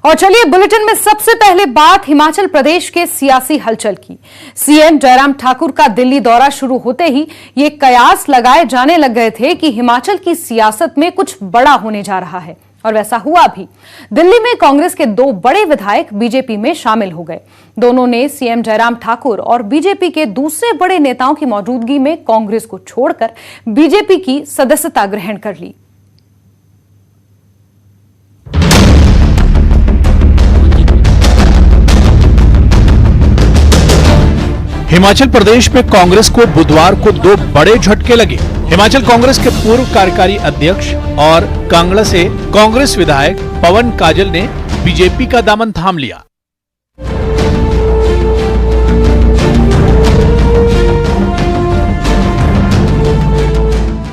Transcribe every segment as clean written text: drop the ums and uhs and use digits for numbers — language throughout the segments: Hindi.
और चलिए बुलेटिन में सबसे पहले बात हिमाचल प्रदेश के सियासी हलचल की। सीएम जयराम ठाकुर का दिल्ली दौरा शुरू होते ही ये कयास लगाए जाने लग गए थे कि हिमाचल की सियासत में कुछ बड़ा होने जा रहा है, और वैसा हुआ भी। दिल्ली में कांग्रेस के 2 बड़े विधायक बीजेपी में शामिल हो गए। दोनों ने सीएम जयराम ठाकुर और बीजेपी के दूसरे बड़े नेताओं की मौजूदगी में कांग्रेस को छोड़कर बीजेपी की सदस्यता ग्रहण कर ली। हिमाचल प्रदेश में कांग्रेस को बुधवार को 2 बड़े झटके लगे। हिमाचल कांग्रेस के पूर्व कार्यकारी अध्यक्ष और कांगड़ा से कांग्रेस विधायक पवन काजल ने बीजेपी का दामन थाम लिया।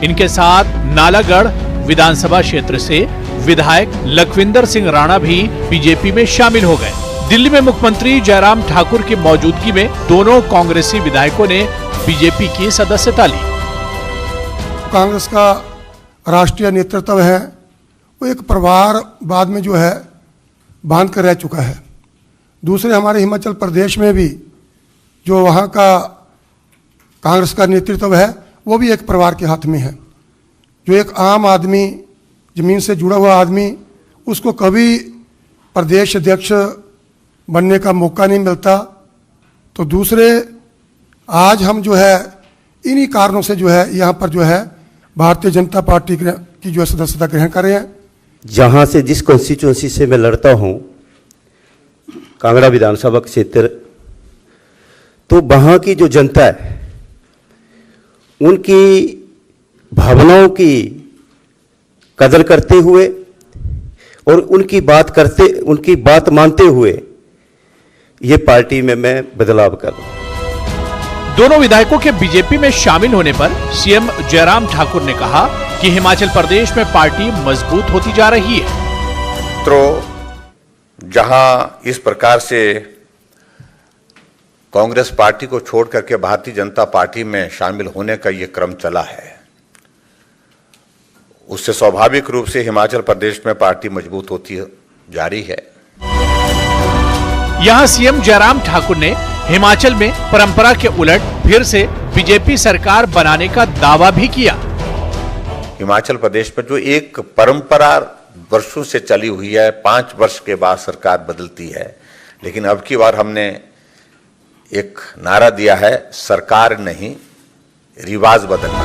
इनके साथ नालागढ़ विधानसभा क्षेत्र से विधायक लखविंदर सिंह राणा भी बीजेपी में शामिल हो गए। दिल्ली में मुख्यमंत्री जयराम ठाकुर की मौजूदगी में दोनों कांग्रेसी विधायकों ने बीजेपी की सदस्यता ली। कांग्रेस का राष्ट्रीय नेतृत्व है वो एक परिवार बाद में जो है बांध कर रह चुका है। दूसरे हमारे हिमाचल प्रदेश में भी जो वहाँ का कांग्रेस का नेतृत्व है वो भी एक परिवार के हाथ में है। जो एक आम आदमी, जमीन से जुड़ा हुआ आदमी, उसको कभी प्रदेश अध्यक्ष बनने का मौका नहीं मिलता। तो दूसरे आज हम जो है इन्हीं कारणों से जो है यहाँ पर जो है भारतीय जनता पार्टी की जो है सदस्यता ग्रहण कर रहे हैं। जहाँ से जिस कॉन्स्टिट्यूंसी से मैं लड़ता हूँ, कांगड़ा विधानसभा क्षेत्र, तो वहाँ की जो जनता है उनकी भावनाओं की कदर करते हुए और उनकी बात मानते हुए ये पार्टी में मैं बदलाव कर रहा हूं। दोनों विधायकों के बीजेपी में शामिल होने पर सीएम जयराम ठाकुर ने कहा कि हिमाचल प्रदेश में पार्टी मजबूत होती जा रही है। तो जहां इस प्रकार से कांग्रेस पार्टी को छोड़ करके भारतीय जनता पार्टी में शामिल होने का ये क्रम चला है, उससे स्वाभाविक रूप से हिमाचल प्रदेश में पार्टी मजबूत होती जा रही है। यहां सीएम जयराम ठाकुर ने हिमाचल में परंपरा के उलट फिर से बीजेपी सरकार बनाने का दावा भी किया। हिमाचल प्रदेश में जो एक परंपरा वर्षों से चली हुई है, 5 वर्ष के बाद सरकार बदलती है, लेकिन अब की बार हमने एक नारा दिया है, सरकार नहीं रिवाज बदलना।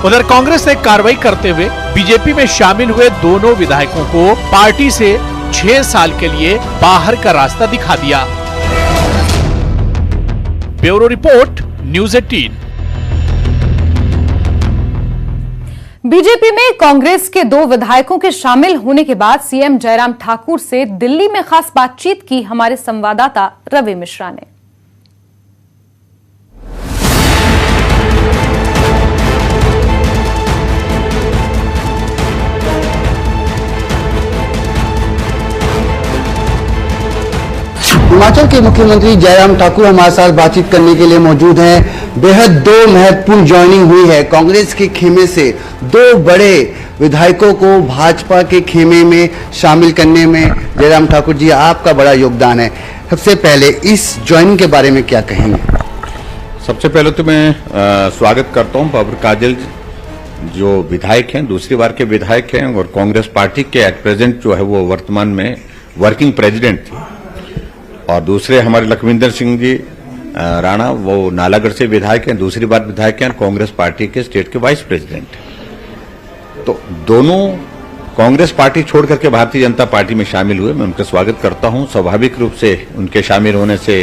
उधर कांग्रेस ने कार्रवाई करते हुए बीजेपी में शामिल हुए दोनों विधायकों को पार्टी से 6 साल के लिए बाहर का रास्ता दिखा दिया। Bureau report, news 18। बीजेपी में कांग्रेस के 2 विधायकों के शामिल होने के बाद सीएम जयराम ठाकुर से दिल्ली में खास बातचीत की हमारे संवाददाता रवि मिश्रा ने। हिमाचल के मुख्यमंत्री जयराम ठाकुर हमारे साथ बातचीत करने के लिए मौजूद हैं। बेहद 2 महत्वपूर्ण ज्वाइनिंग हुई है। कांग्रेस के खेमे से 2 बड़े विधायकों को भाजपा के खेमे में शामिल करने में जयराम ठाकुर जी आपका बड़ा योगदान है। सबसे पहले इस ज्वाइनिंग के बारे में क्या कहेंगे? सबसे पहले तो मैं स्वागत करता हूं पवन काजल जो विधायक हैं, दूसरी बार के विधायक हैं और कांग्रेस पार्टी के एट प्रेजेंट जो है वो वर्तमान में वर्किंग प्रेसिडेंट थे। और दूसरे हमारे लखविंदर सिंह जी राणा, वो नालागढ़ से विधायक हैं, दूसरी बार विधायक हैं, कांग्रेस पार्टी के स्टेट के वाइस प्रेसिडेंट। तो दोनों कांग्रेस पार्टी छोड़ करके भारतीय जनता पार्टी में शामिल हुए। मैं उनका स्वागत करता हूं। स्वाभाविक रूप से उनके शामिल होने से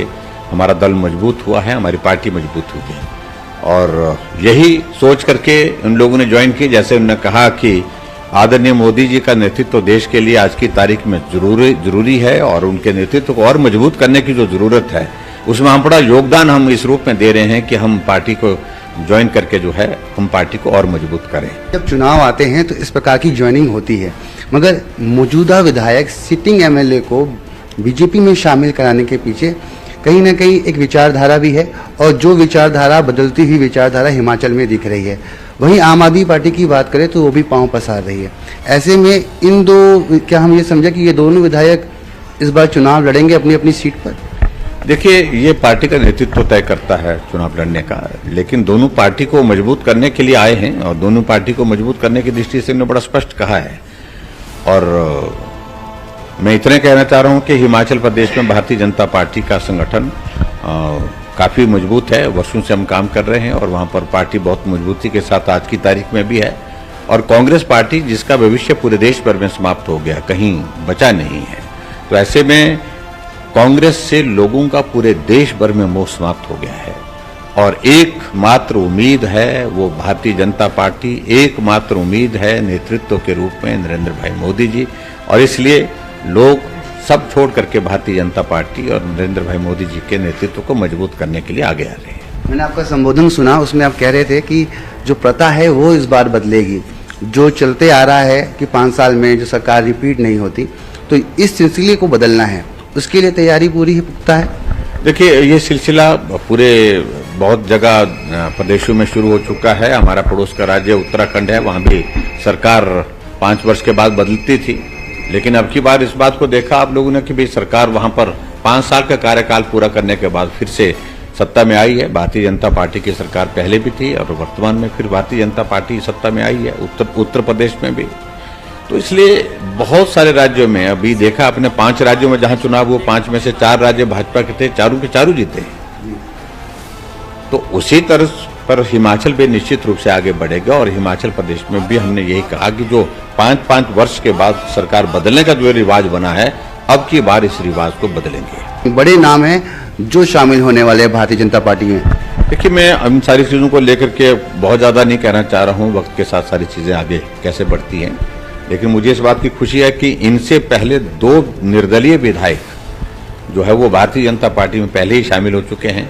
हमारा दल मजबूत हुआ है, हमारी पार्टी मजबूत हुई है और यही सोच करके उन लोगों ने ज्वाइन की। जैसे उन्होंने कहा कि आदरणीय मोदी जी का नेतृत्व देश के लिए आज की तारीख में जरूरी है और उनके नेतृत्व को और मजबूत करने की जो जरूरत है उसमें हम बड़ा योगदान हम इस रूप में दे रहे हैं कि हम पार्टी को ज्वाइन करके जो है हम पार्टी को और मजबूत करें। जब चुनाव आते हैं तो इस प्रकार की ज्वाइनिंग होती है, मगर मौजूदा विधायक सिटिंग एमएलए को बीजेपी में शामिल कराने के पीछे कहीं ना कहीं एक विचारधारा भी है और जो विचारधारा बदलती हुई विचारधारा हिमाचल में दिख रही है वहीं आम आदमी पार्टी की बात करें तो वो भी पांव पसार रही है। ऐसे में इन दो, क्या हम ये समझे कि ये दोनों विधायक इस बार चुनाव लड़ेंगे अपनी अपनी सीट पर? देखिए, ये पार्टी का नेतृत्व तय करता है चुनाव लड़ने का, लेकिन दोनों पार्टी को मजबूत करने के लिए आए हैं और दोनों पार्टी को मजबूत करने की दृष्टि से उन्होंने बड़ा स्पष्ट कहा है। और मैं इतने कहना चाह रहा हूं कि हिमाचल प्रदेश में भारतीय जनता पार्टी का संगठन काफी मजबूत है। वर्षों से हम काम कर रहे हैं और वहां पर पार्टी बहुत मजबूती के साथ आज की तारीख में भी है। और कांग्रेस पार्टी जिसका भविष्य पूरे देश भर में समाप्त हो गया, कहीं बचा नहीं है, तो ऐसे में कांग्रेस से लोगों का पूरे देश भर में मोह समाप्त हो गया है। और एकमात्र उम्मीद है वो भारतीय जनता पार्टी, एकमात्र उम्मीद है नेतृत्व के रूप में नरेंद्र भाई मोदी जी। और इसलिए लोग सब छोड़ करके भारतीय जनता पार्टी और नरेंद्र भाई मोदी जी के नेतृत्व को मजबूत करने के लिए आगे आ रहे हैं। मैंने आपका संबोधन सुना, उसमें आप कह रहे थे कि जो प्रथा है वो इस बार बदलेगी। जो चलते आ रहा है कि 5 साल में जो सरकार रिपीट नहीं होती, तो इस सिलसिले को बदलना है, उसके लिए तैयारी पूरी ही पुख्ता है। देखिए, ये सिलसिला पूरे बहुत जगह प्रदेशों में शुरू हो चुका है। हमारा पड़ोस का राज्य उत्तराखंड है, वहां भी सरकार 5 वर्ष के बाद बदलती थी, लेकिन अब की बार इस बात को देखा आप लोगों ने कि भाई सरकार वहां पर 5 साल का कार्यकाल पूरा करने के बाद फिर से सत्ता में आई है। भारतीय जनता पार्टी की सरकार पहले भी थी और वर्तमान में फिर भारतीय जनता पार्टी सत्ता में आई है, उत्तर प्रदेश में भी। तो इसलिए बहुत सारे राज्यों में अभी देखा आपने, 5 राज्यों में जहां चुनाव हुआ, 5 में से 4 राज्य भाजपा के थे, चारों के चारों जीते। तो उसी तरह पर हिमाचल भी निश्चित रूप से आगे बढ़ेगा। और हिमाचल प्रदेश में भी हमने यही कहा कि जो 5-5 वर्ष के बाद सरकार बदलने का जो रिवाज बना है, अब की बार इस रिवाज को बदलेंगे। बड़े नाम हैं जो शामिल होने वाले हैं भारतीय जनता पार्टी में। देखिए, मैं इन सारी चीजों को लेकर के बहुत ज्यादा नहीं कहना चाह रहा हूं, वक्त के साथ सारी चीजें आगे कैसे बढ़ती हैं, लेकिन मुझे इस बात की खुशी है कि इनसे पहले 2 निर्दलीय विधायक जो है वो भारतीय जनता पार्टी में पहले ही शामिल हो चुके हैं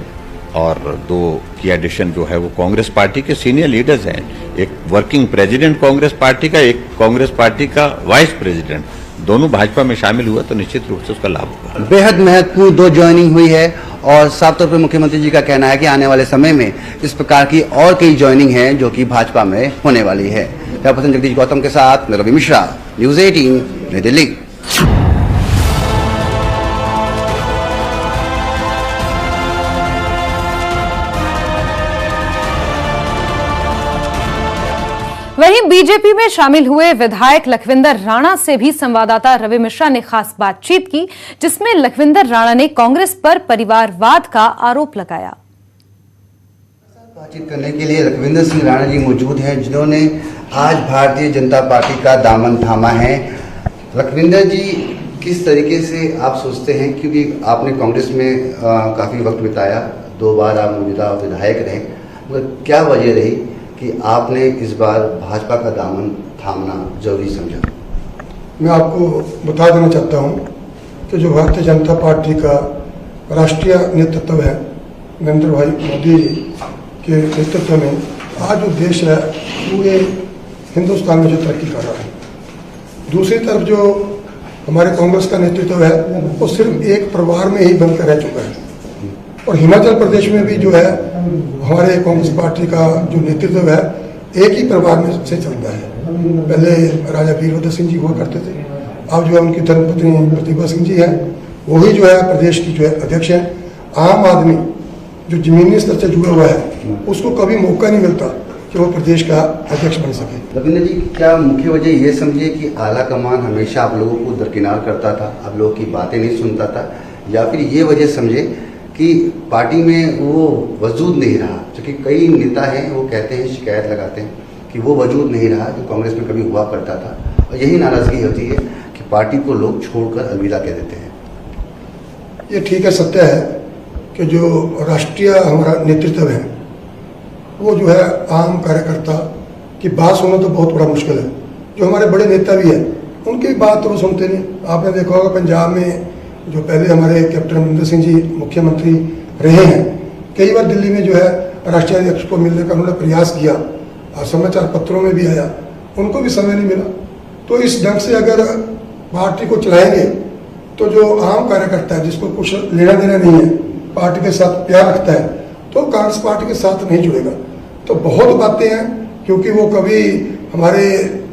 और 2 की एडिशन जो है वो कांग्रेस पार्टी के सीनियर लीडर्स हैं। एक वर्किंग प्रेसिडेंट कांग्रेस पार्टी का, एक कांग्रेस पार्टी का वाइस प्रेसिडेंट, दोनों भाजपा में शामिल हुआ, तो निश्चित रूप से उसका लाभ होगा। बेहद महत्वपूर्ण 2 ज्वाइनिंग हुई है और साफ तौर पर मुख्यमंत्री जी का कहना है कि आने वाले समय में इस प्रकार की और कई ज्वाइनिंग है जो कि भाजपा में होने वाली है। कैमरापर्सन जगदीश गौतम के साथ मैं रवि मिश्रा, न्यूज 18, नई दिल्ली। वहीं बीजेपी में शामिल हुए विधायक लखविंदर राणा से भी संवाददाता रवि मिश्रा ने खास बातचीत की, जिसमें लखविंदर राणा ने कांग्रेस पर परिवारवाद का आरोप लगाया। बातचीत करने के लिए लखविंदर सिंह राणा जी मौजूद हैं, जिन्होंने आज भारतीय जनता पार्टी का दामन थामा है। लखविंदर जी, किस तरीके से आप सोचते हैं, क्योंकि आपने कांग्रेस में काफी वक्त बिताया, 2 बार आप मौजूदा विधायक रहे, मगर क्या वजह रही कि आपने इस बार भाजपा का दामन थामना जरूरी समझा? मैं आपको बता देना चाहता हूं कि जो भारतीय जनता पार्टी का राष्ट्रीय नेतृत्व है, नरेंद्र भाई मोदी के नेतृत्व में आज जो देश है पूरे हिंदुस्तान में जो तरक्की कर रहा है। दूसरी तरफ जो हमारे कांग्रेस का नेतृत्व है वो सिर्फ एक परिवार में ही बनकर रह चुका है। और हिमाचल प्रदेश में भी जो है हमारे कांग्रेस पार्टी का जो नेतृत्व है एक ही परिवार में से चलता है। पहले राजा वीरभद्र सिंह जी हुआ करते थे, अब जो है उनकी धर्मपत्नी प्रतिभा सिंह जी है, वही जो है प्रदेश की जो है अध्यक्ष है। आम आदमी जो जमीनी स्तर से जुड़ा हुआ है उसको कभी मौका नहीं मिलता कि वो प्रदेश का अध्यक्ष बन सके। रविंद्र जी, क्या मुख्य वजह ये समझिए कि आला कमान हमेशा आप लोगों को दरकिनार करता था, आप लोगों की बातें नहीं सुनता था, या फिर ये वजह समझे कि पार्टी में वो वजूद नहीं रहा? क्योंकि कई नेता हैं वो कहते हैं, शिकायत लगाते हैं कि वो वजूद नहीं रहा जो कांग्रेस में कभी हुआ करता था, और यही नाराजगी होती है कि पार्टी को लोग छोड़कर अलविदा कह देते हैं। ये ठीक है, सत्य है कि जो राष्ट्रीय हमारा नेतृत्व है वो जो है आम कार्यकर्ता की बात सुनना तो बहुत बड़ा मुश्किल है। जो हमारे बड़े नेता भी हैं उनकी बात तो वो सुनते नहीं। आपने देखा होगा पंजाब में जो पहले हमारे कैप्टन अमरिंदर सिंह जी मुख्यमंत्री रहे हैं, कई बार दिल्ली में जो है राष्ट्रीय अध्यक्ष को मिलने का उन्होंने प्रयास किया, समाचार पत्रों में भी आया, उनको भी समय नहीं मिला। तो इस ढंग से अगर पार्टी को चलाएंगे तो जो आम कार्यकर्ता है जिसको कुछ लेना देना नहीं है, पार्टी के साथ प्यार रखता है, तो कांग्रेस पार्टी के साथ नहीं जुड़ेगा। तो बहुत बातें हैं क्योंकि वो कभी हमारे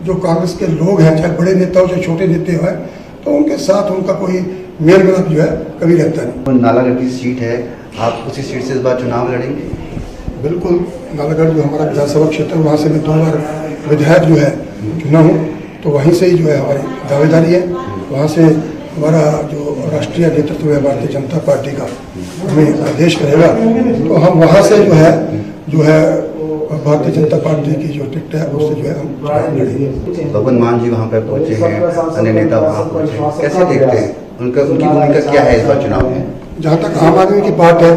जो कांग्रेस के लोग हैं, चाहे बड़े नेता हो चाहे छोटे नेता हो, तो उनके साथ उनका कोई मेल मिलाप जो है कभी रहता नहीं। नालागढ़ की सीट है, आप उसी सीट से इस बार चुनाव लड़ेंगे? बिल्कुल, नालागढ़ जो हमारा विधानसभा क्षेत्र, वहाँ से मैं 2 बार विधायक जो है चुना हूँ, तो वहीं से ही जो है हमारी दावेदारी है। वहाँ से हमारा जो राष्ट्रीय नेतृत्व है भारतीय जनता पार्टी का हमें आदेश करेगा, तो हम वहाँ से जो है भारतीय जनता पार्टी की जो टिकट है उससे जो है हम चुनाव लड़ेंगे। भगवंत मान जी वहाँ पर पहुँचे हैं, अन्य नेता वहाँ पहुँचे, कैसे देखते हैं उनकी भूमिका क्या है इस बार चुनाव में? जहाँ तक आम आदमी की बात है,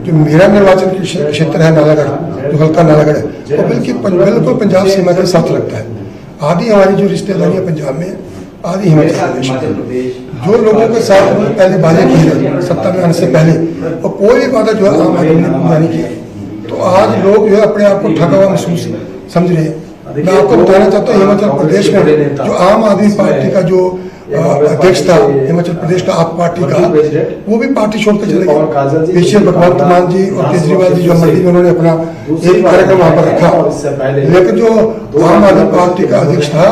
जो मेरा निर्वाचन क्षेत्र है नालागढ़, जो हल्का नालागढ़ है, वो बिल्कुल पंजाब सीमा के साथ लगता है। आधी हमारी जो रिश्तेदारी है पंजाब में, आधी हिमाचल प्रदेश। जो लोगों के साथ उन्होंने पहले वादे किए सत्ता में आने से पहले, और कोई भी वादा जो है आम आदमी ने पूरा नहीं किया, तो आज लोग जो है अपने आप को ठगा हुआ महसूस समझ रहे हैं। मैं आपको बताना चाहता हूँ, हिमाचल प्रदेश में जो आम आदमी पार्टी का जो अध्यक्ष था हिमाचल प्रदेश का आप पार्टी का, वो भी पार्टी छोड़कर चले गए। पीछे भगवंत मान जी और केजरीवाल जी जो मंडी में उन्होंने अपना एक कार्यक्रम वहाँ पर रखा, लेकिन जो आम आदमी पार्टी का अध्यक्ष था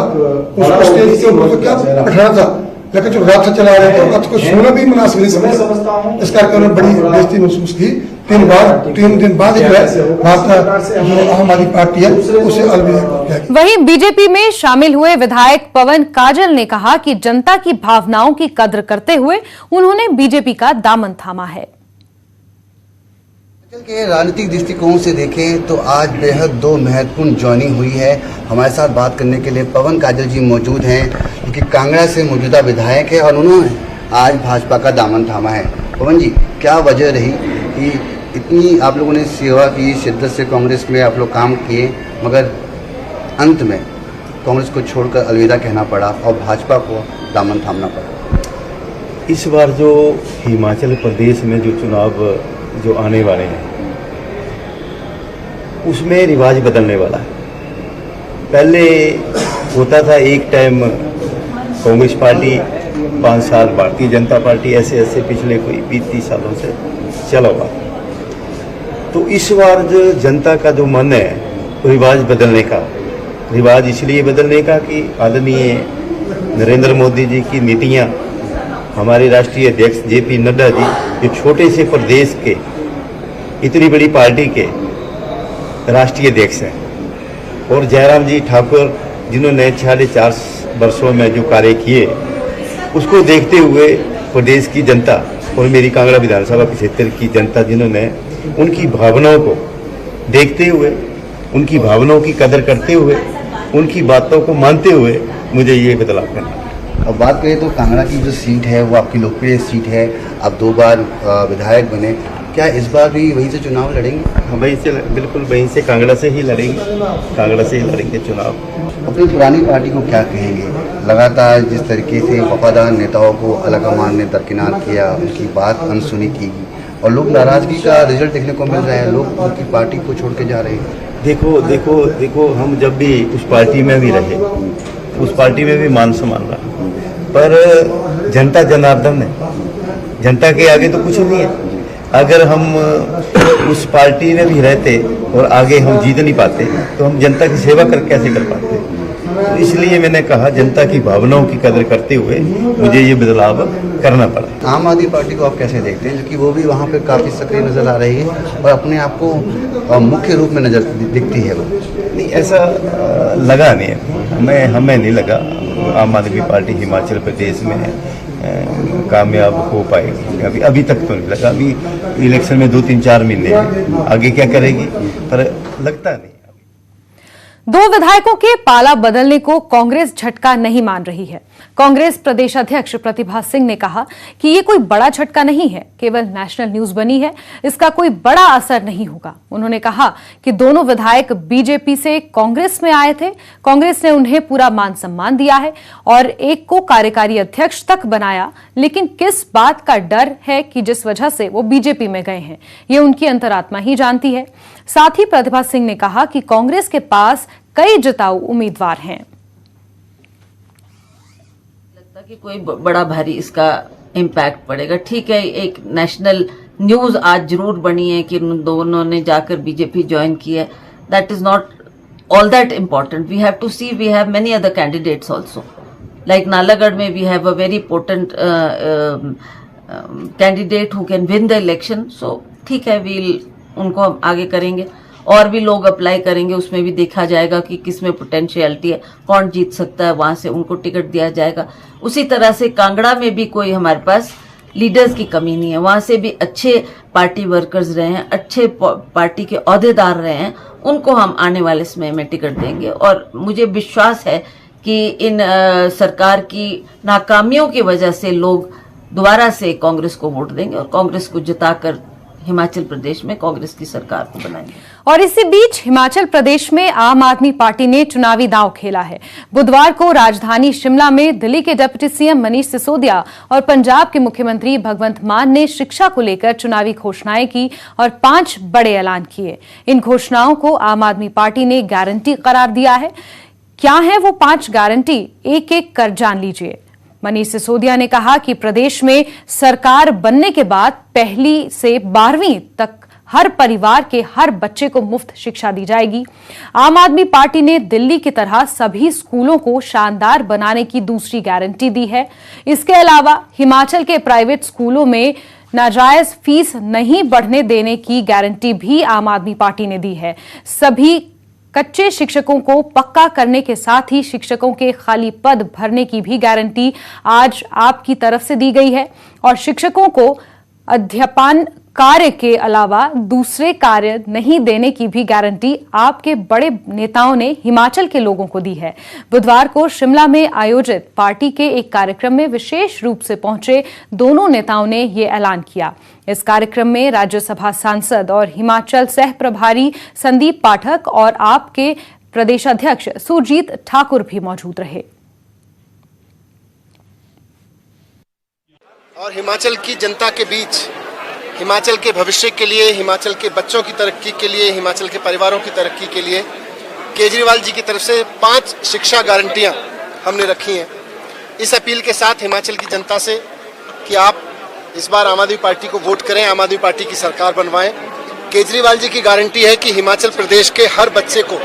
उसको स्टेज के ऊपर क्या बैठाना था, लेकिन जो रथ चला रहे थे रथ को छूना भी मुनासिब नहीं समझा। इस करके उन्होंने बड़ी बेइज्जती महसूस की। 3 दिन बाद जो है भाजपा जो आम आदमी पार्टी है उसे अलविदा। वहीं बीजेपी में शामिल हुए विधायक पवन काजल ने कहा कि जनता की भावनाओं की कद्र करते हुए उन्होंने बीजेपी का दामन थामा है। के राजनीतिक दृष्टिकोण से देखें तो आज बेहद 2 महत्वपूर्ण ज्वाइनिंग हुई है। हमारे साथ बात करने के लिए पवन काजल जी मौजूद हैं, क्योंकि कांगड़ा से मौजूदा विधायक है और उन्होंने आज भाजपा का दामन थामा है। पवन जी, क्या वजह रही कि इतनी आप लोगों ने सेवा की, शिद्दत से कांग्रेस में आप लोग काम किए, मगर अंत में कांग्रेस को छोड़कर अलविदा कहना पड़ा और भाजपा को दामन थामना पड़ा? इस बार जो हिमाचल प्रदेश में जो चुनाव जो आने वाले हैं उसमें रिवाज बदलने वाला है। पहले होता था एक टाइम कांग्रेस पार्टी, 5 साल भारतीय जनता पार्टी, ऐसे ऐसे पिछले कोई 20-30 सालों से चला हुआ। तो इस बार जो जनता का जो मन है रिवाज बदलने का, रिवाज इसलिए बदलने का कि आदरणीय नरेंद्र मोदी जी की नीतियाँ, हमारे राष्ट्रीय अध्यक्ष JP नड्डा जी जो छोटे से प्रदेश के इतनी बड़ी पार्टी के राष्ट्रीय अध्यक्ष हैं, और जयराम जी ठाकुर जिन्होंने 4.5 वर्षों में जो कार्य किए, उसको देखते हुए प्रदेश की जनता और मेरी कांगड़ा विधानसभा क्षेत्र की जनता, जिन्होंने उनकी भावनाओं को देखते हुए, उनकी भावनाओं की कदर करते हुए, उनकी बातों को मानते हुए मुझे ये बदलाव करना। अब बात करें तो कांगड़ा की जो सीट है वो आपकी लोकप्रिय सीट है, आप 2 बार विधायक बने, क्या इस बार भी वहीं से चुनाव लड़ेंगे? हाँ, वहीं से, बिल्कुल वहीं से, कांगड़ा से ही लड़ेंगे, कांगड़ा से ही लड़ेंगे चुनाव। अपनी पुरानी पार्टी को क्या कहेंगे? लगातार जिस तरीके से वफादार नेताओं को अलग-अमान ने दरकिनार किया, उनकी बात अनसुनी की और लोग नाराजगी का रिजल्ट देखने को मिल रहा है, लोग उनकी पार्टी को छोड़ के जा रहे हैं। देखो हम जब भी उस पार्टी में भी रहे, उस पार्टी में भी मान सम्मान रहा, पर जनता जनार्दन है, जनता के आगे तो कुछ नहीं है। अगर हम उस पार्टी में भी रहते और आगे हम जीत नहीं पाते तो हम जनता की सेवा कैसे कर पाते? तो इसलिए मैंने कहा जनता की भावनाओं की कदर करते हुए मुझे ये बदलाव करना पड़ा। आम आदमी पार्टी को आप कैसे देखते हैं, क्योंकि वो भी वहाँ पे काफ़ी सक्रिय नजर आ रही है और अपने आप को मुख्य रूप में नजर दिखती है? वो नहीं, ऐसा लगा नहीं है, हमें नहीं लगा आम आदमी पार्टी हिमाचल प्रदेश में कामयाब हो पाएगी। अभी तक तो नहीं लगा। अभी इलेक्शन में 2-3-4 महीने हैं, आगे क्या करेगी पर लगता नहीं। 2 विधायकों के पाला बदलने को कांग्रेस झटका नहीं मान रही है। कांग्रेस प्रदेश अध्यक्ष प्रतिभा सिंह ने कहा कि ये कोई बड़ा झटका नहीं है, केवल नेशनल न्यूज बनी है, इसका कोई बड़ा असर नहीं होगा। उन्होंने कहा कि दोनों विधायक बीजेपी से कांग्रेस में आए थे, कांग्रेस ने उन्हें पूरा मान सम्मान दिया है और एक को कार्यकारी अध्यक्ष तक बनाया, लेकिन किस बात का डर है कि जिस वजह से वो बीजेपी में गए हैं, ये उनकी अंतरात्मा ही जानती है। साथ ही प्रतिभा सिंह ने कहा कि कांग्रेस के पास कई जिताऊ उम्मीदवार हैं। लगता कि कोई बड़ा भारी इसका इम्पैक्ट पड़ेगा। ठीक है, एक नेशनल न्यूज आज जरूर बनी है कि उन दोनों ने जाकर बीजेपी ज्वाइन की है। That is not all that important. We have to see, we have many other candidates also. Like Nalagarh mein we have a very potent candidate who can win the election. So ठीक है, we'll उनको हम आगे करेंगे. और भी लोग अप्लाई करेंगे, उसमें भी देखा जाएगा कि किसमें पोटेंशियलिटी है, कौन जीत सकता है, वहां से उनको टिकट दिया जाएगा. उसी तरह से कांगड़ा में भी कोई हमारे पास लीडर्स की कमी नहीं है. वहां से भी अच्छे पार्टी वर्कर्स रहे हैं, अच्छे पार्टी के ओहदेदार रहे हैं, उनको हम आने वाले समय में टिकट देंगे. और मुझे विश्वास है कि इन सरकार की नाकामियों की वजह से लोग दोबारा से कांग्रेस को वोट देंगे और कांग्रेस को जिताकर हिमाचल प्रदेश में कांग्रेस की सरकार को बनाएंगे. और इसी बीच हिमाचल प्रदेश में आम आदमी पार्टी ने चुनावी दांव खेला है. बुधवार को राजधानी शिमला में दिल्ली के डिप्टी सीएम मनीष सिसोदिया और पंजाब के मुख्यमंत्री भगवंत मान ने शिक्षा को लेकर चुनावी घोषणाएं की और 5 बड़े ऐलान किए. इन घोषणाओं को आम आदमी पार्टी ने गारंटी करार दिया है. क्या है वो 5 गारंटी, एक एक कर जान लीजिए. मनीष सिसोदिया ने कहा कि प्रदेश में सरकार बनने के बाद 1 से 12वीं तक हर परिवार के हर बच्चे को मुफ्त शिक्षा दी जाएगी. आम आदमी पार्टी ने दिल्ली की तरह सभी स्कूलों को शानदार बनाने की दूसरी गारंटी दी है. इसके अलावा हिमाचल के प्राइवेट स्कूलों में नाजायज फीस नहीं बढ़ने देने की गारंटी भी आम आदमी पार्टी ने दी है. सभी कच्चे शिक्षकों को पक्का करने के साथ ही शिक्षकों के खाली पद भरने की भी गारंटी आज आपकी तरफ से दी गई है. और शिक्षकों को अध्यापन कार्य के अलावा दूसरे कार्य नहीं देने की भी गारंटी आपके बड़े नेताओं ने हिमाचल के लोगों को दी है. बुधवार को शिमला में आयोजित पार्टी के एक कार्यक्रम में विशेष रूप से पहुंचे दोनों नेताओं ने ये ऐलान किया. इस कार्यक्रम में राज्यसभा सांसद और हिमाचल सह प्रभारी संदीप पाठक और आपके प्रदेशाध्यक्ष सुरजीत ठाकुर भी मौजूद रहे. और हिमाचल की जनता के बीच हिमाचल के भविष्य के लिए, हिमाचल के बच्चों की तरक्की के लिए, हिमाचल के परिवारों की तरक्की के लिए केजरीवाल जी की तरफ से 5 शिक्षा गारंटियां हमने रखी हैं. इस अपील के साथ हिमाचल की जनता से कि आप इस बार आम आदमी पार्टी को वोट करें, आम आदमी पार्टी की सरकार बनवाएं. केजरीवाल जी की गारंटी है कि हिमाचल प्रदेश के हर बच्चे को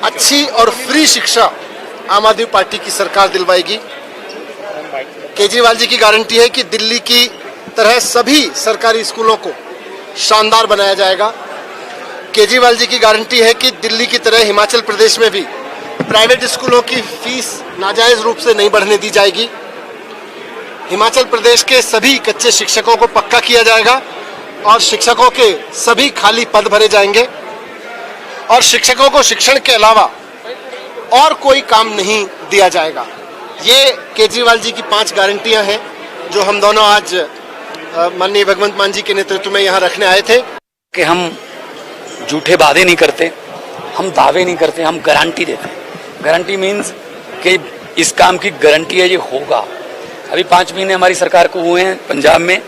अच्छी और फ्री शिक्षा आम आदमी पार्टी की सरकार दिलवाएगी. केजरीवाल जी की गारंटी है कि दिल्ली की तरह सभी सरकारी स्कूलों को शानदार बनाया जाएगा. केजरीवाल जी की गारंटी है कि दिल्ली की तरह हिमाचल प्रदेश में भी प्राइवेट स्कूलों की फीस नाजायज रूप से नहीं बढ़ने दी जाएगी. हिमाचल प्रदेश के सभी कच्चे शिक्षकों को पक्का किया जाएगा और शिक्षकों के सभी खाली पद भरे जाएंगे. और शिक्षकों को शिक्षण के अलावा और कोई काम नहीं दिया जाएगा. ये केजरीवाल जी की 5 गारंटियां हैं जो हम दोनों आज माननीय भगवंत मान जी के नेतृत्व में यहाँ रखने आए थे. कि हम झूठे वादे नहीं करते, हम दावे नहीं करते, हम गारंटी देते हैं. गारंटी मीन्स कि इस काम की गारंटी है, ये होगा. अभी 5 महीने हमारी सरकार को हुए हैं पंजाब में,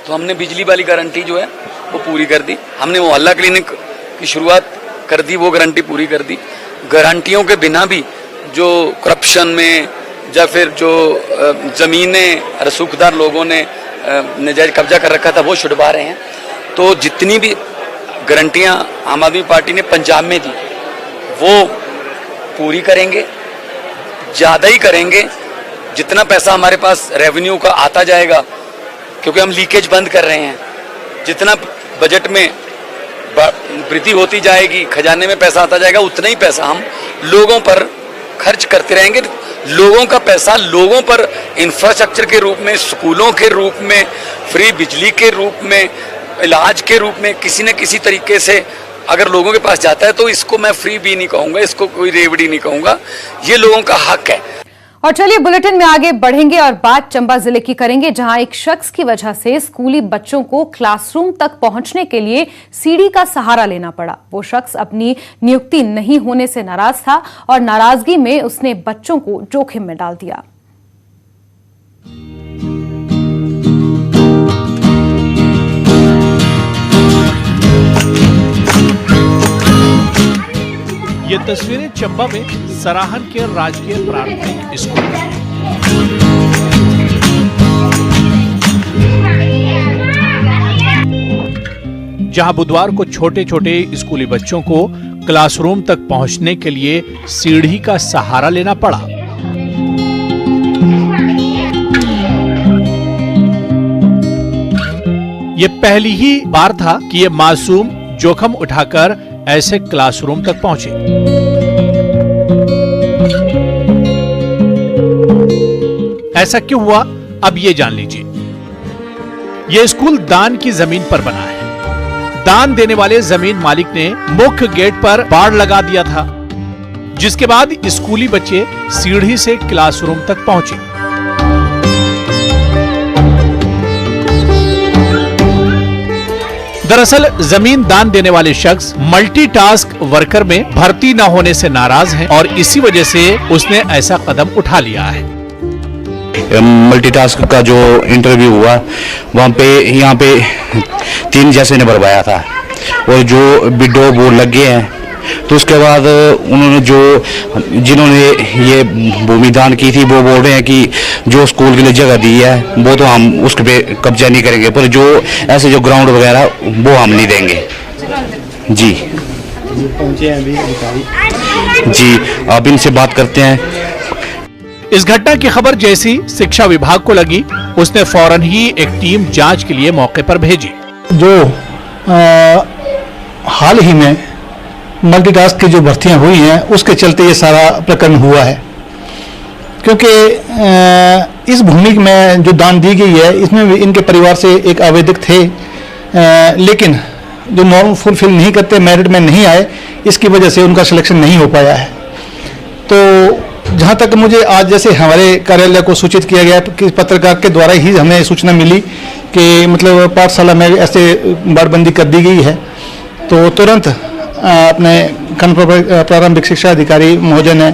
तो हमने बिजली वाली गारंटी जो है वो पूरी कर दी. हमने मोहल्ला क्लिनिक की शुरुआत कर दी, वो गारंटी पूरी कर दी. गारंटियों के बिना भी जो करप्शन में या फिर जो ज़मीनें रसूखदार लोगों ने नजायज कब्जा कर रखा था वो छुड़वा रहे हैं. तो जितनी भी गारंटियां आम आदमी पार्टी ने पंजाब में दी वो पूरी करेंगे, ज़्यादा ही करेंगे. जितना पैसा हमारे पास रेवेन्यू का आता जाएगा, क्योंकि हम लीकेज बंद कर रहे हैं, जितना बजट में वृद्धि होती जाएगी, खजाने में पैसा आता जाएगा, उतना ही पैसा हम लोगों पर खर्च करते रहेंगे. लोगों का पैसा लोगों पर इंफ्रास्ट्रक्चर के रूप में, स्कूलों के रूप में, फ्री बिजली के रूप में, इलाज के रूप में किसी न किसी तरीके से अगर लोगों के पास जाता है तो इसको मैं फ्री भी नहीं कहूँगा, इसको कोई रेवड़ी नहीं कहूँगा. ये लोगों का हक है. और चलिए बुलेटिन में आगे बढ़ेंगे और बात चंबा जिले की करेंगे, जहां एक शख्स की वजह से स्कूली बच्चों को क्लासरूम तक पहुंचने के लिए सीढ़ी का सहारा लेना पड़ा. वो शख्स अपनी नियुक्ति नहीं होने से नाराज था और नाराजगी में उसने बच्चों को जोखिम में डाल दिया. ये तस्वीरें चंबा में सराहन के राजकीय प्राथमिक स्कूल में। जहां बुधवार को छोटे छोटे स्कूली बच्चों को क्लासरूम तक पहुंचने के लिए सीढ़ी का सहारा लेना पड़ा। ये पहली ही बार था कि ये मासूम जोखिम उठाकर ऐसे क्लासरूम तक पहुंचे। ऐसा क्यों हुआ, अब ये जान लीजिए। ये स्कूल दान की जमीन पर बना है। दान देने वाले जमीन मालिक ने मुख्य गेट पर बाड़ लगा दिया था, जिसके बाद स्कूली बच्चे सीढ़ी से क्लासरूम तक पहुंचे। दरअसल जमीन दान देने वाले शख्स मल्टीटास्क वर्कर में भर्ती न होने से नाराज हैं और इसी वजह से उसने ऐसा कदम उठा लिया है। मल्टीटास्क का जो इंटरव्यू हुआ वहाँ पे 3 जैसे ने भरवाया था और जो बिडो बोर्ड लग गए हैं, तो उसके बाद उन्होंने जिन्होंने ये भूमि दान की थी वो बोल रहे हैं कि जो स्कूल के लिए जगह दी है वो तो हम उस पे कब्जा नहीं करेंगे, पर जो ऐसे जो ग्राउंड वगैरह वो हम नहीं देंगे। जी पहुंचे हैं अभी अधिकारी जी, अब इनसे बात करते हैं। इस घटना की खबर जैसी शिक्षा विभाग को लगी, उसने फौरन ही एक टीम जांच के लिए मौके पर भेजी। जो हाल ही में मल्टीटास्क की जो भर्तियां हुई हैं उसके चलते ये सारा प्रकरण हुआ है, क्योंकि इस भूमि में जो दान दी गई है इसमें भी इनके परिवार से एक आवेदक थे, लेकिन जो नॉर्म फुलफिल नहीं करते, मेरिट में नहीं आए, इसकी वजह से उनका सिलेक्शन नहीं हो पाया है। तो जहाँ तक मुझे आज जैसे हमारे कार्यालय को सूचित किया गया कि पत्रकार के द्वारा ही हमें सूचना मिली कि मतलब पाठशाला में ऐसे बाड़बंदी कर दी गई है, तो तुरंत अपने प्रारंभिक शिक्षा अधिकारी महोदय ने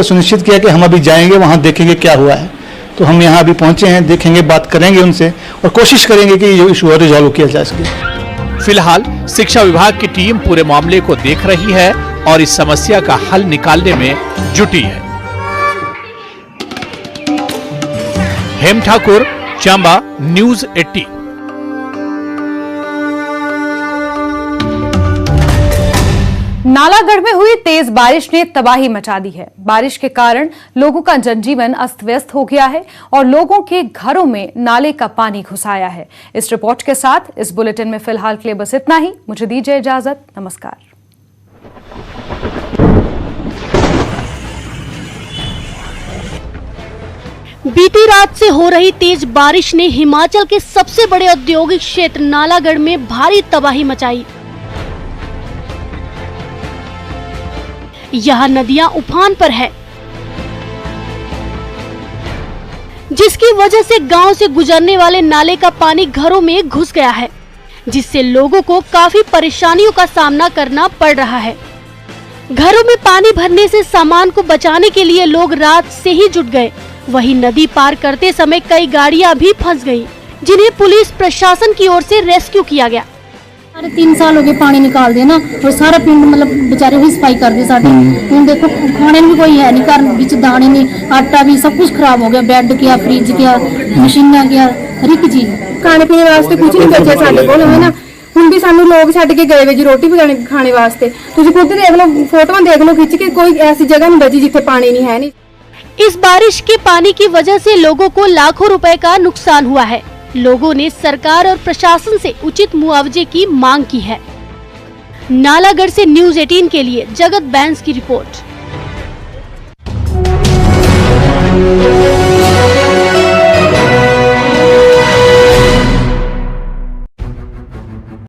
सुनिश्चित किया कि हम अभी जाएंगे वहाँ देखेंगे क्या हुआ है। तो हम यहाँ अभी पहुँचे हैं, देखेंगे, बात करेंगे उनसे और कोशिश करेंगे कि ये इशू रिजॉल्व किया जा सके। फिलहाल शिक्षा विभाग की टीम पूरे मामले को देख रही है और इस समस्या का हल निकालने में जुटी है। हेम ठाकुर, चंबा, न्यूज़ 18। नालागढ़ में हुई तेज बारिश ने तबाही मचा दी है। बारिश के कारण लोगों का जनजीवन अस्त व्यस्त हो गया है और लोगों के घरों में नाले का पानी घुस आया है। इस रिपोर्ट के साथ इस बुलेटिन में फिलहाल के लिए बस इतना ही। मुझे दीजिए इजाजत, नमस्कार। बीती रात से हो रही तेज बारिश ने हिमाचल के सबसे बड़े औद्योगिक क्षेत्र नालागढ़ में भारी तबाही मचाई। यहाँ नदियां उफान पर है, जिसकी वजह से गांव से गुजरने वाले नाले का पानी घरों में घुस गया है, जिससे लोगों को काफी परेशानियों का सामना करना पड़ रहा है। घरों में पानी भरने से सामान को बचाने के लिए लोग रात से ही जुट गए। वहीं नदी पार करते समय कई गाड़ियां भी फंस गईं, जिन्हें पुलिस प्रशासन की ओर से रेस्क्यू किया गया। 3 साल हो गए पानी निकाल दिया ना, और सारा पिंड मतलब बेचारे ही सफाई कर दी साडी। हुण देखो खाने भी कोई है नहीं, घर विच दाने नहीं, आटा भी सब कुछ खराब हो गया, बेड क्या, फ्रिज क्या, मशीना क्या, हर एक चीज। खाने पीने वास्ते कुछ नहीं बचे साडे कोल, है ना। हुण भी सानू लोग छड्ड के गए वे जी रोटी पकाने खाने वास्ते। तुसीं खुद देख लो, फोटोआं देख लो खिच के, कोई ऐसी जगह नहीं बची जिथे पानी नहीं है। नहीं, इस बारिश के पानी की वजह से लोगों को लाखों रुपए का नुकसान हुआ है। लोगों ने सरकार और प्रशासन से उचित मुआवजे की मांग की है। नालागढ़ से न्यूज़ 18 के लिए जगत बैंस की रिपोर्ट।